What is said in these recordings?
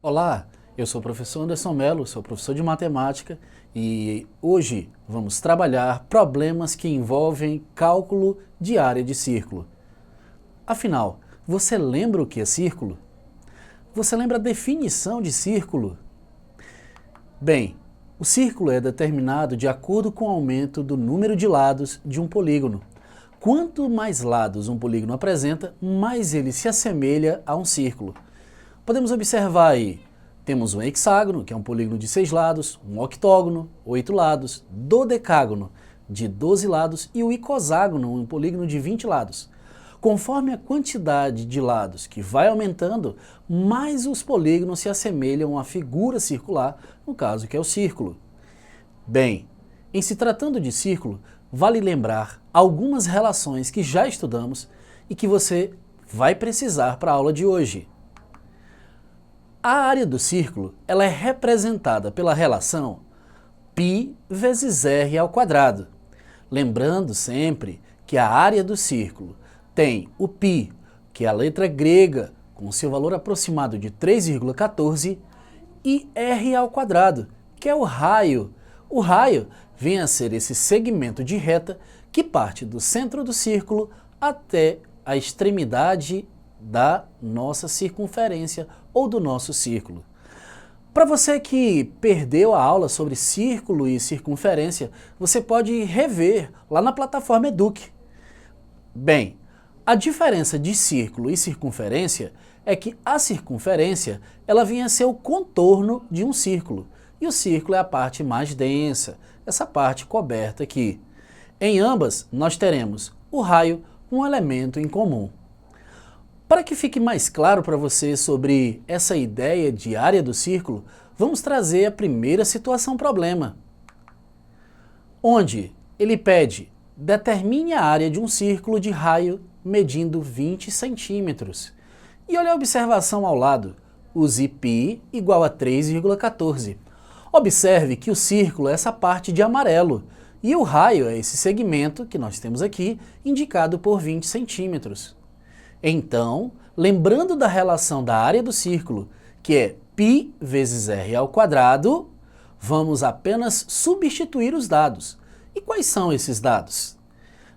Olá, eu sou o professor Anderson Mello, sou professor de matemática e hoje vamos trabalhar problemas que envolvem cálculo de área de círculo. Afinal, você lembra o que é círculo? Você lembra a definição de círculo? Bem, o círculo é determinado de acordo com o aumento do número de lados de um polígono. Quanto mais lados um polígono apresenta, mais ele se assemelha a um círculo. Podemos observar aí, temos um hexágono, que é um polígono de 6 lados, um octógono, 8 lados, dodecágono, de 12 lados, e o icoságono, um polígono de 20 lados. Conforme a quantidade de lados que vai aumentando, mais os polígonos se assemelham à figura circular, no caso que é o círculo. Bem, em se tratando de círculo, vale lembrar algumas relações que já estudamos e que você vai precisar para a aula de hoje. A área do círculo ela é representada pela relação π vezes r ao quadrado. Lembrando sempre que a área do círculo tem o π, que é a letra grega, com seu valor aproximado de 3,14, e r ao quadrado, que é o raio. O raio vem a ser esse segmento de reta que parte do centro do círculo até a extremidade da nossa circunferência ou do nosso círculo. Para você que perdeu a aula sobre círculo e circunferência, você pode rever lá na plataforma Eduque. Bem, a diferença de círculo e circunferência é que a circunferência ela vem a ser o contorno de um círculo e o círculo é a parte mais densa, essa parte coberta aqui. Em ambas, nós teremos o raio com um elemento em comum. Para que fique mais claro para você sobre essa ideia de área do círculo, vamos trazer a primeira situação-problema, onde ele pede, determine a área de um círculo de raio medindo 20 centímetros. E olha a observação ao lado, use π igual a 3,14. Observe que o círculo é essa parte de amarelo e o raio é esse segmento que nós temos aqui, indicado por 20 centímetros. Então, lembrando da relação da área do círculo, que é π vezes r ao quadrado, vamos apenas substituir os dados. E quais são esses dados?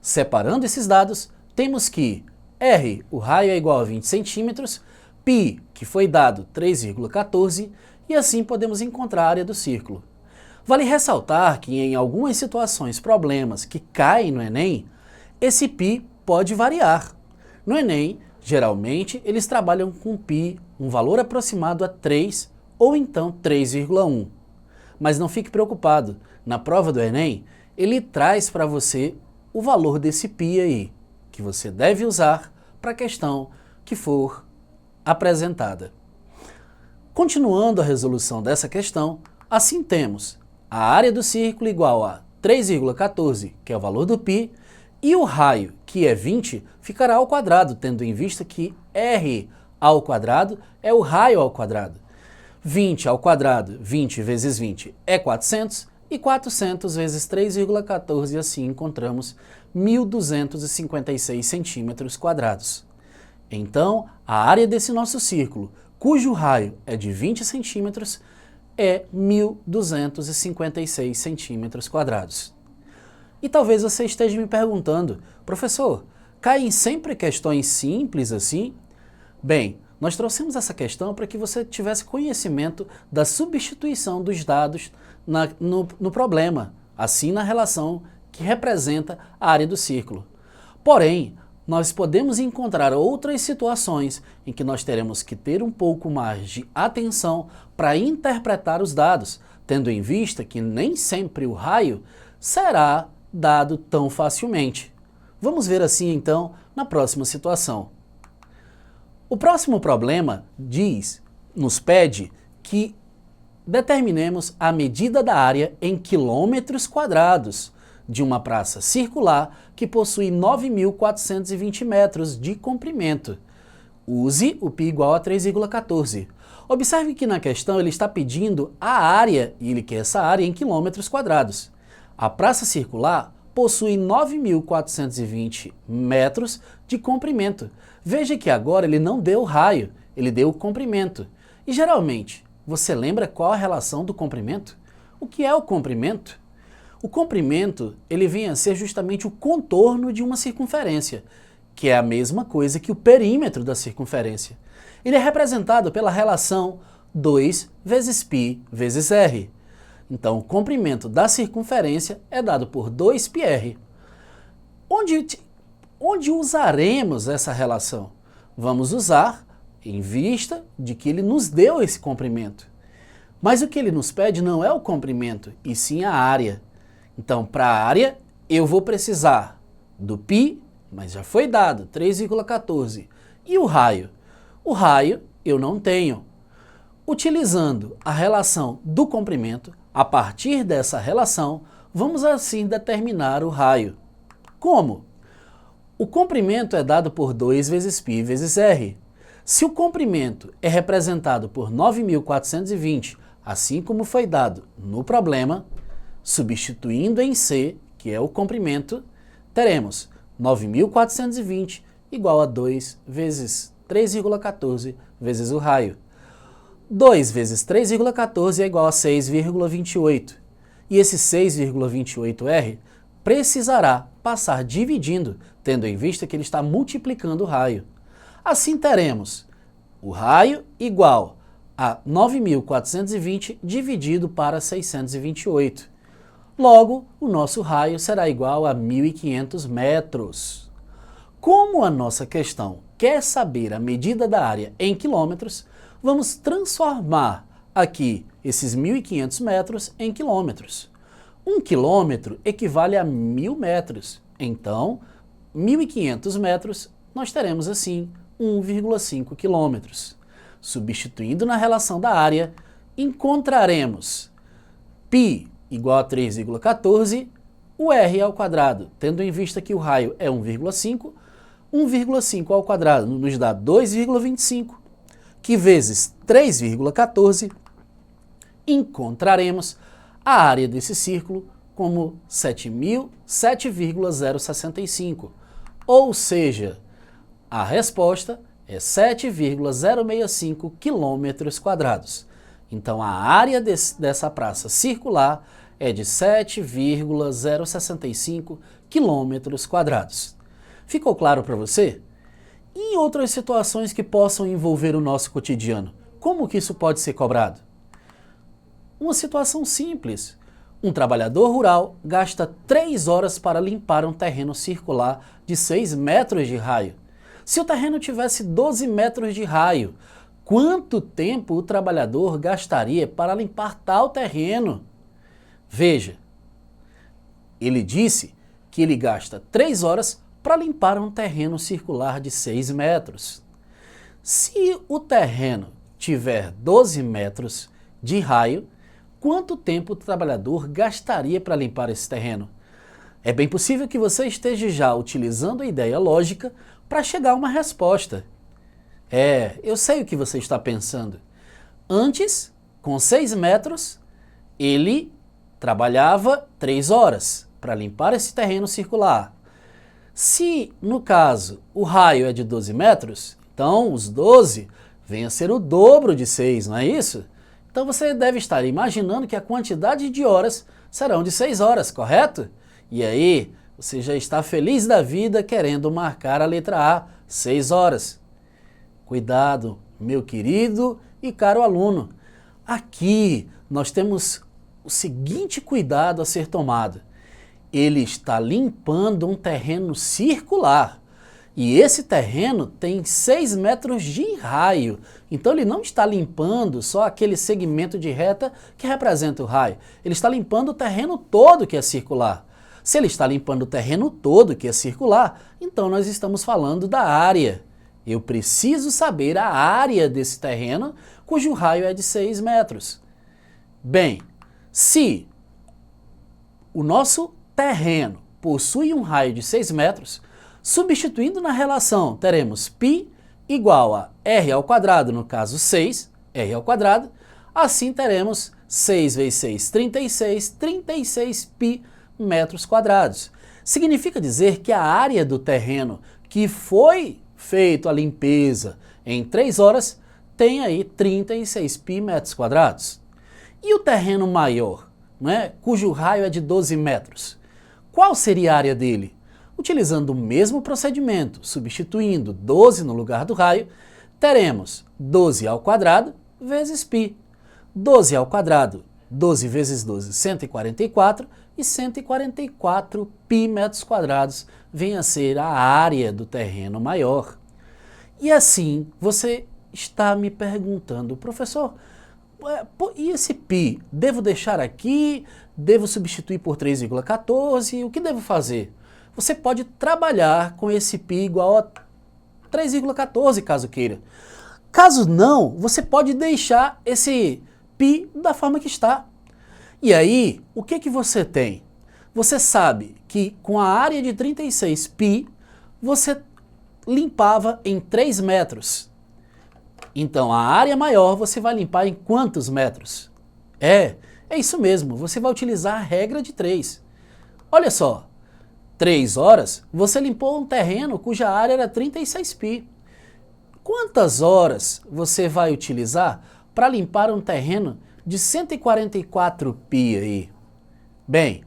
Separando esses dados, temos que r, o raio é igual a 20 centímetros, π, que foi dado 3,14, e assim podemos encontrar a área do círculo. Vale ressaltar que em algumas situações, problemas que caem no Enem, esse π pode variar. No Enem, geralmente, eles trabalham com π, um valor aproximado a 3 ou então 3,1. Mas não fique preocupado, na prova do Enem, ele traz para você o valor desse π aí, que você deve usar para a questão que for apresentada. Continuando a resolução dessa questão, assim temos a área do círculo igual a 3,14, que é o valor do π, e o raio, que é 20, ficará ao quadrado, tendo em vista que r ao quadrado é o raio ao quadrado. 20 ao quadrado, 20 vezes 20 é 400, e 400 vezes 3,14, assim encontramos 1.256 centímetros quadrados. Então, a área desse nosso círculo, cujo raio é de 20 centímetros, é 1.256 centímetros quadrados. E talvez você esteja me perguntando, professor, caem sempre questões simples assim? Bem, nós trouxemos essa questão para que você tivesse conhecimento da substituição dos dados no problema, assim na relação que representa a área do círculo. Porém, nós podemos encontrar outras situações em que nós teremos que ter um pouco mais de atenção para interpretar os dados, tendo em vista que nem sempre o raio será dado tão facilmente. Vamos ver assim então na próxima situação. O próximo problema nos pede que determinemos a medida da área em quilômetros quadrados de uma praça circular que possui 9.420 metros de comprimento. Use o π igual a 3,14. Observe que na questão ele está pedindo a área, e ele quer essa área em quilômetros quadrados. A praça circular possui 9.420 metros de comprimento. Veja que agora ele não deu o raio, ele deu o comprimento. E geralmente, você lembra qual a relação do comprimento? O que é o comprimento? O comprimento, ele vem a ser justamente o contorno de uma circunferência, que é a mesma coisa que o perímetro da circunferência. Ele é representado pela relação 2 vezes π vezes r. Então, o comprimento da circunferência é dado por 2πr. Onde usaremos essa relação? Vamos usar em vista de que ele nos deu esse comprimento. Mas o que ele nos pede não é o comprimento, e sim a área. Então, para a área, eu vou precisar do π, mas já foi dado, 3,14. E o raio? O raio eu não tenho. Utilizando a relação do comprimento, a partir dessa relação, vamos assim determinar o raio. Como? O comprimento é dado por 2 vezes π vezes r. Se o comprimento é representado por 9.420, assim como foi dado no problema, substituindo em c, que é o comprimento, teremos 9.420 igual a 2 vezes 3,14 vezes o raio. 2 vezes 3,14 é igual a 6,28. E esse 6,28r precisará passar dividindo, tendo em vista que ele está multiplicando o raio. Assim teremos o raio igual a 9.420 dividido para 628. Logo, o nosso raio será igual a 1.500 metros. Como a nossa questão quer saber a medida da área em quilômetros, vamos transformar aqui esses 1.500 metros em quilômetros. 1 quilômetro equivale a 1.000 metros. Então, 1.500 metros, nós teremos assim 1,5 quilômetros. Substituindo na relação da área, encontraremos π igual a 3,14, o r ao quadrado, tendo em vista que o raio é 1,5, 1,5 ao quadrado nos dá 2,25, que vezes 3,14, encontraremos a área desse círculo como 7.065, ou seja, a resposta é 7,065 quilômetros quadrados. Então, a área dessa praça circular é de 7,065 quilômetros quadrados. Ficou claro para você? E em outras situações que possam envolver o nosso cotidiano, como que isso pode ser cobrado? Uma situação simples. Um trabalhador rural gasta 3 horas para limpar um terreno circular de 6 metros de raio. Se o terreno tivesse 12 metros de raio, quanto tempo o trabalhador gastaria para limpar tal terreno? Veja, ele disse que ele gasta 3 horas para limpar um terreno circular de 6 metros. Se o terreno tiver 12 metros de raio, quanto tempo o trabalhador gastaria para limpar esse terreno? É bem possível que você esteja já utilizando a ideia lógica para chegar a uma resposta. Eu sei o que você está pensando. Antes, com 6 metros, ele trabalhava 3 horas para limpar esse terreno circular. Se, no caso, o raio é de 12 metros, então os 12 vem a ser o dobro de 6, não é isso? Então você deve estar imaginando que a quantidade de horas serão de 6 horas, correto? E aí, você já está feliz da vida querendo marcar a letra A, 6 horas. Cuidado, meu querido e caro aluno. Aqui nós temos o seguinte cuidado a ser tomado. Ele está limpando um terreno circular. E esse terreno tem 6 metros de raio. Então ele não está limpando só aquele segmento de reta que representa o raio. Ele está limpando o terreno todo que é circular. Se ele está limpando o terreno todo que é circular, então nós estamos falando da área. Eu preciso saber a área desse terreno cujo raio é de 6 metros. Bem, se o nosso terreno possui um raio de 6 metros, substituindo na relação, teremos π igual a r ao quadrado, no caso 6, r ao quadrado, assim teremos 6 vezes 6, 36, 36π metros quadrados. Significa dizer que a área do terreno que foi feito a limpeza em 3 horas tem aí 36 pi metros quadrados. E o terreno maior, né, cujo raio é de 12 metros? Qual seria a área dele? Utilizando o mesmo procedimento, substituindo 12 no lugar do raio, teremos 12 ao quadrado vezes π. 12 ao quadrado, 12 vezes 12, 144, e 144 π metros quadrados vem a ser a área do terreno maior. E assim, você está me perguntando, professor, e esse π, devo deixar aqui, devo substituir por 3,14, o que devo fazer? Você pode trabalhar com esse π igual a 3,14, caso queira. Caso não, você pode deixar esse π da forma que está. E aí, o que você tem? Você sabe que com a área de 36 π, você limpava em 3 metros. Então, a área maior você vai limpar em quantos metros? É isso mesmo, você vai utilizar a regra de 3. Olha só, 3 horas você limpou um terreno cuja área era 36 π. Quantas horas você vai utilizar para limpar um terreno de 144 π aí? Bem,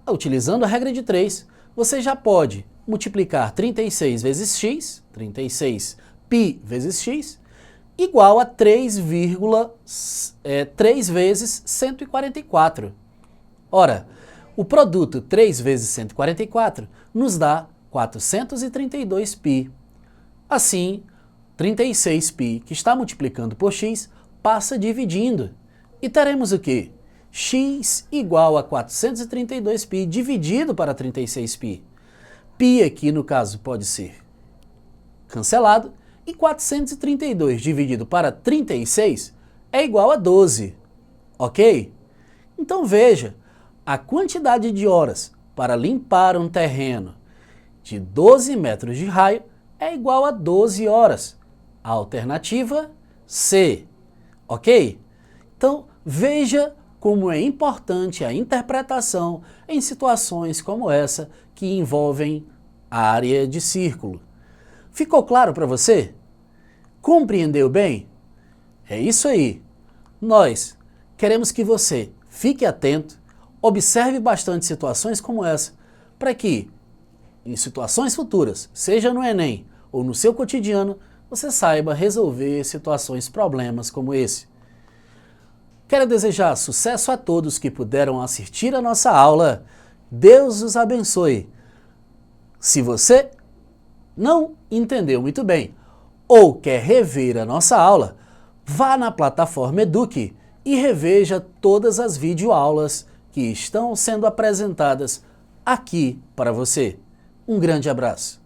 utilizando a regra de 3, você já pode multiplicar 36 vezes x, 36 π vezes x, igual a 3 vezes 144. Ora, o produto 3 vezes 144 nos dá 432 π. Assim, 36 π que está multiplicando por x passa dividindo. E teremos o quê? X igual a 432 π dividido para 36 π. Π aqui no caso pode ser cancelado, e 432 dividido para 36 é igual a 12, ok? Então veja, a quantidade de horas para limpar um terreno de 12 metros de raio é igual a 12 horas. A alternativa C, ok? Então veja como é importante a interpretação em situações como essa que envolvem a área de círculo. Ficou claro para você? Compreendeu bem? É isso aí. Nós queremos que você fique atento, observe bastante situações como essa, para que, em situações futuras, seja no Enem ou no seu cotidiano, você saiba resolver situações, problemas como esse. Quero desejar sucesso a todos que puderam assistir a nossa aula. Deus os abençoe. Se você não entendeu muito bem ou quer rever a nossa aula, vá na plataforma Eduque e reveja todas as videoaulas que estão sendo apresentadas aqui para você. Um grande abraço.